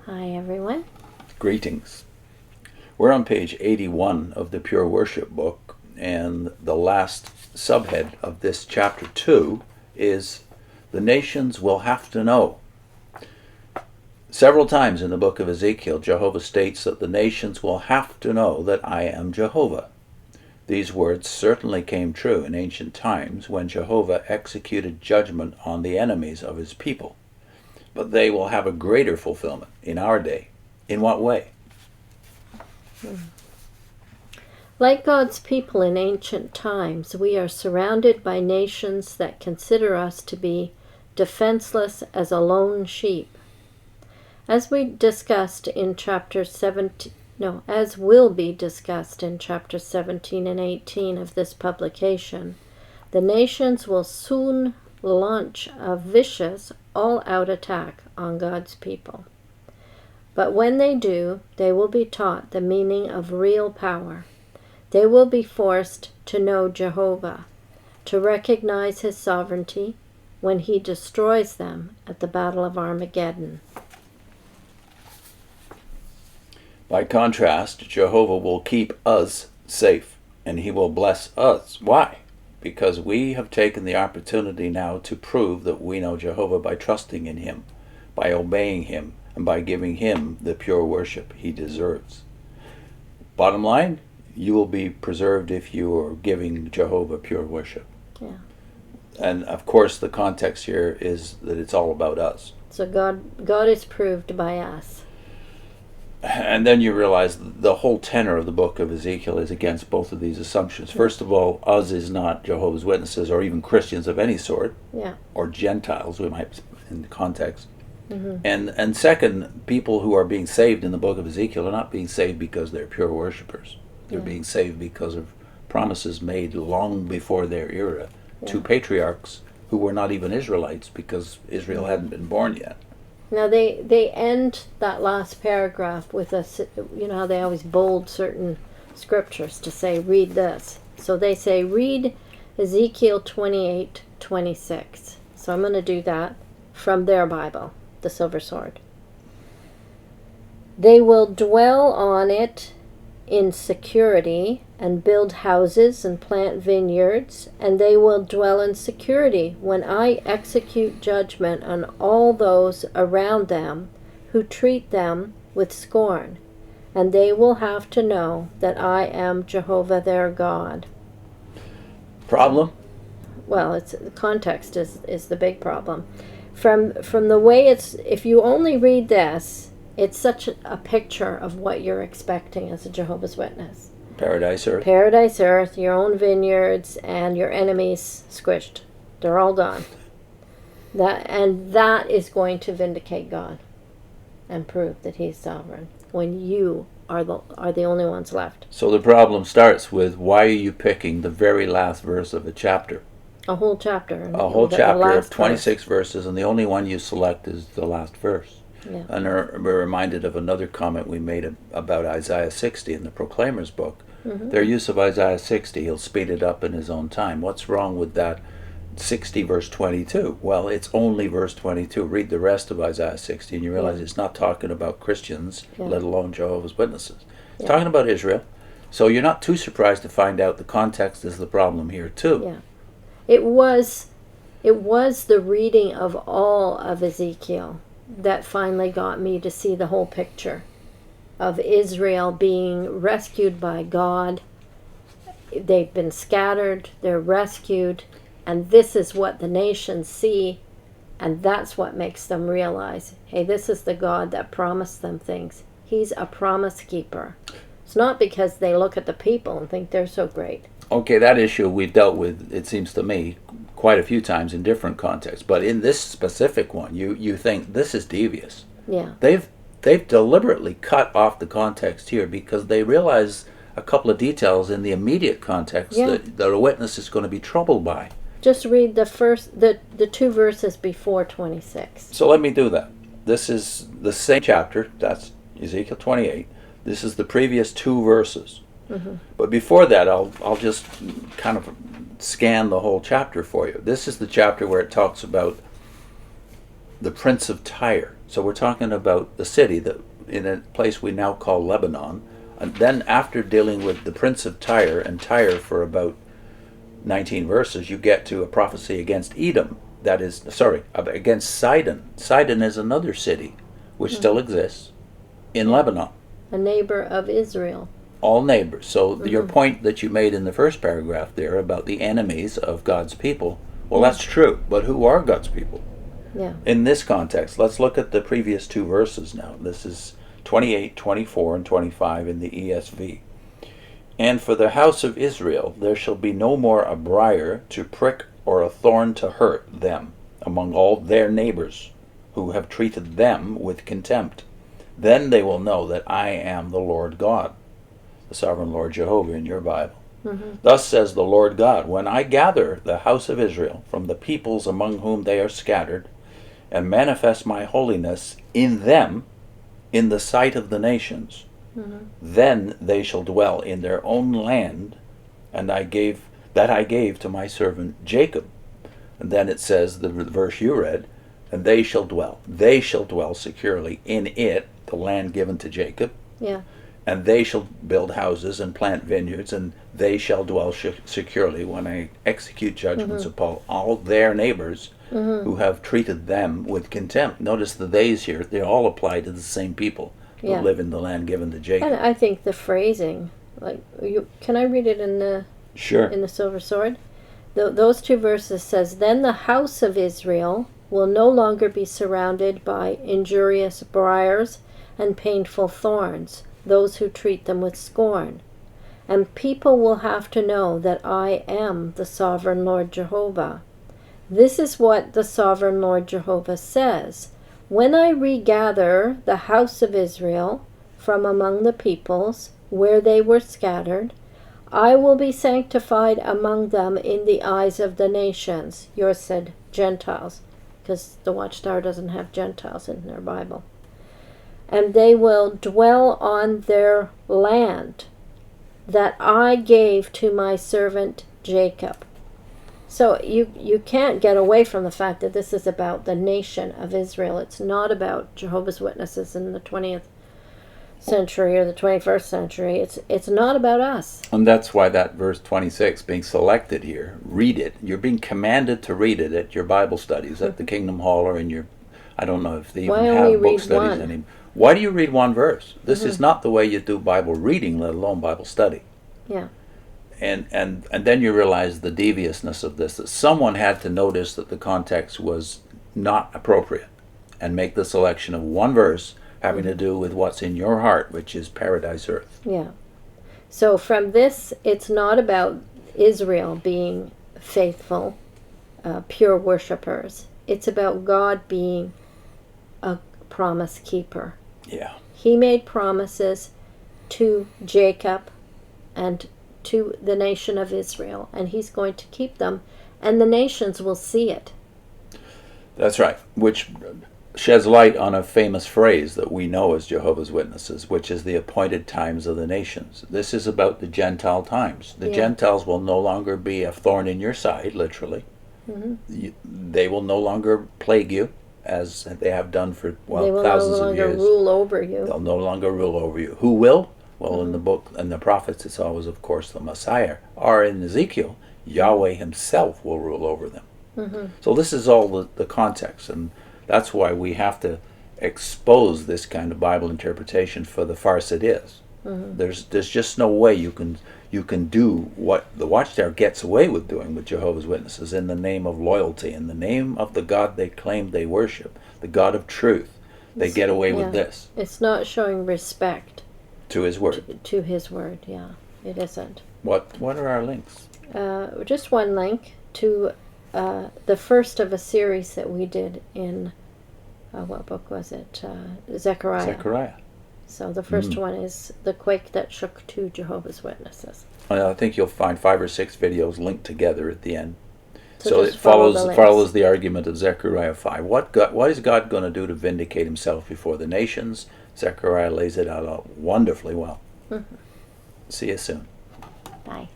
Hi, everyone. Greetings. We're on page 81 of the Pure Worship book, and the last subhead of this chapter 2 is The Nations Will Have to Know. Several times in the book of Ezekiel, Jehovah states that the nations will have to know that I am Jehovah. These words certainly came true in ancient times when Jehovah executed judgment on the enemies of his people. But they will have a greater fulfillment in our day. In what way? Like God's people in ancient times, we are surrounded by nations that consider us to be defenseless as a lone sheep. As we discussed in chapter 17, as will be discussed in chapter 17 and 18 of this publication, the nations will soon launch a vicious, all-out attack on God's people. But when they do, they will be taught the meaning of real power. They will be forced to know Jehovah, to recognize his sovereignty when he destroys them at the Battle of Armageddon. By contrast, Jehovah will keep us safe, and he will bless us. Why? Because we have taken the opportunity now to prove that we know Jehovah by trusting in him, by obeying him, and by giving him the pure worship he deserves. Bottom line, you will be preserved if you are giving Jehovah pure worship. Yeah. And of course the context here is that it's all about us. So God is proved by us. And then you realize the whole tenor of the book of Ezekiel is against both of these assumptions. First of all, us is not Jehovah's Witnesses or even Christians of any sort, or Gentiles, we might, in the context. Mm-hmm. And second, people who are being saved in the book of Ezekiel are not being saved because they're pure worshipers. They're being saved because of promises made long before their era to patriarchs who were not even Israelites because Israel hadn't been born yet. Now they end that last paragraph with you know how they always bold certain scriptures to say, read this. So they say, read Ezekiel 28:26. So I'm going to do that from their Bible, the Silver Sword. They will dwell on it in security and build houses and plant vineyards, and they will dwell in security when I execute judgment on all those around them who treat them with scorn, and they will have to know that I am Jehovah their God. Problem? Well, the context is the big problem. From the way if you only read this, it's such a picture of what you're expecting as a Jehovah's Witness. Paradise Earth. Paradise Earth, your own vineyards, and your enemies squished. They're all gone. That is going to vindicate God and prove that he's sovereign when you are the only ones left. So the problem starts with, why are you picking the very last verse of a chapter? A whole chapter. A whole chapter of 26 verses, and the only one you select is the last verse. Yeah. And we're reminded of another comment we made about Isaiah 60 in the Proclaimer's book. Mm-hmm. Their use of Isaiah 60, he'll speed it up in his own time. What's wrong with that 60 verse 22? Well, it's only verse 22. Read the rest of Isaiah 60 and you realize it's not talking about Christians, let alone Jehovah's Witnesses. It's talking about Israel. So you're not too surprised to find out the context is the problem here too. Yeah. It was the reading of all of Ezekiel that finally got me to see the whole picture of Israel being rescued by God. They've been scattered, they're rescued, and this is what the nations see, and that's what makes them realize, hey, this is the God that promised them things. He's a promise keeper. It's not because they look at the people and think they're so great. Okay, that issue we've dealt with, it seems to me, quite a few times in different contexts. But in this specific one, you think this is devious. Yeah. They've deliberately cut off the context here because they realize a couple of details in the immediate context that a witness is going to be troubled by. Just read the two verses before 26. So let me do that. This is the same chapter, that's Ezekiel 28. This is the previous two verses. Mm-hmm. But before that, I'll just kind of scan the whole chapter for you. This is the chapter where it talks about the prince of Tyre. So we're talking about the city that in a place we now call Lebanon. And then after dealing with the prince of Tyre and Tyre for about 19 verses, you get to a prophecy against Edom. That is, against Sidon. Sidon is another city which still exists in Lebanon. A neighbor of Israel. All neighbors. So your point that you made in the first paragraph there about the enemies of God's people, well, that's true. But who are God's people? Yeah. In this context, let's look at the previous two verses now. This is 28, 24, and 25 in the ESV. And for the house of Israel there shall be no more a briar to prick or a thorn to hurt them among all their neighbors who have treated them with contempt. Then they will know that I am the Lord God, the sovereign Lord Jehovah in your Bible. Thus says the Lord God, when I gather the house of Israel from the peoples among whom they are scattered, and manifest my holiness in them, in the sight of the nations, then they shall dwell in their own land, and I gave to my servant Jacob. And then it says, the verse you read, and they shall dwell securely in it, the land given to Jacob. Yeah. And they shall build houses and plant vineyards, and they shall dwell securely when I execute judgments upon all their neighbors who have treated them with contempt. Notice the theys here, they all apply to the same people who live in the land given to Jacob. And I think the phrasing, can I read it in the Silver Sword? Those two verses says, then the house of Israel will no longer be surrounded by injurious briars and painful thorns, those who treat them with scorn. And people will have to know that I am the sovereign Lord Jehovah. This is what the sovereign Lord Jehovah says. When I regather the house of Israel from among the peoples where they were scattered, I will be sanctified among them in the eyes of the nations. Yours said Gentiles, because the Watchtower doesn't have Gentiles in their Bible. And they will dwell on their land that I gave to my servant Jacob. So you can't get away from the fact that this is about the nation of Israel. It's not about Jehovah's Witnesses in the 20th century or the 21st century. It's not about us. And that's why that verse 26 being selected here, read it. You're being commanded to read it at your Bible studies at the Kingdom Hall or in your, I don't know if they even have book studies anymore. Why do you read one verse? This is not the way you do Bible reading, let alone Bible study. Yeah. And then you realize the deviousness of this, that someone had to notice that the context was not appropriate and make the selection of one verse having to do with what's in your heart, which is paradise earth. Yeah. So from this, it's not about Israel being faithful, pure worshipers. It's about God being a promise keeper. Yeah. He made promises to Jacob and to the nation of Israel, and he's going to keep them, and the nations will see it. That's right, which sheds light on a famous phrase that we know as Jehovah's Witnesses, which is the appointed times of the nations. This is about the Gentile times. The Gentiles will no longer be a thorn in your side, literally. They will no longer plague you, as they have done for, thousands of years. They will no longer rule over you. They'll no longer rule over you. Who will? Well, in the book, in the prophets, it's always, of course, the Messiah. Or in Ezekiel, Yahweh himself will rule over them. So this is all the context, and that's why we have to expose this kind of Bible interpretation for the farce it is. There's just no way you can do what the Watchtower gets away with doing with Jehovah's Witnesses in the name of loyalty, in the name of the God they claim they worship, the God of truth. They get away with this. It's not showing respect to his word. To his word, it isn't. What are our links? Just one link to the first of a series that we did in, what book was it? Zechariah. So the first one is The Quake That Shook Two Jehovah's Witnesses. I think you'll find 5 or 6 videos linked together at the end. So it follows the argument of Zechariah 5. What is God going to do to vindicate himself before the nations? Zechariah lays it out wonderfully well. See you soon. Bye.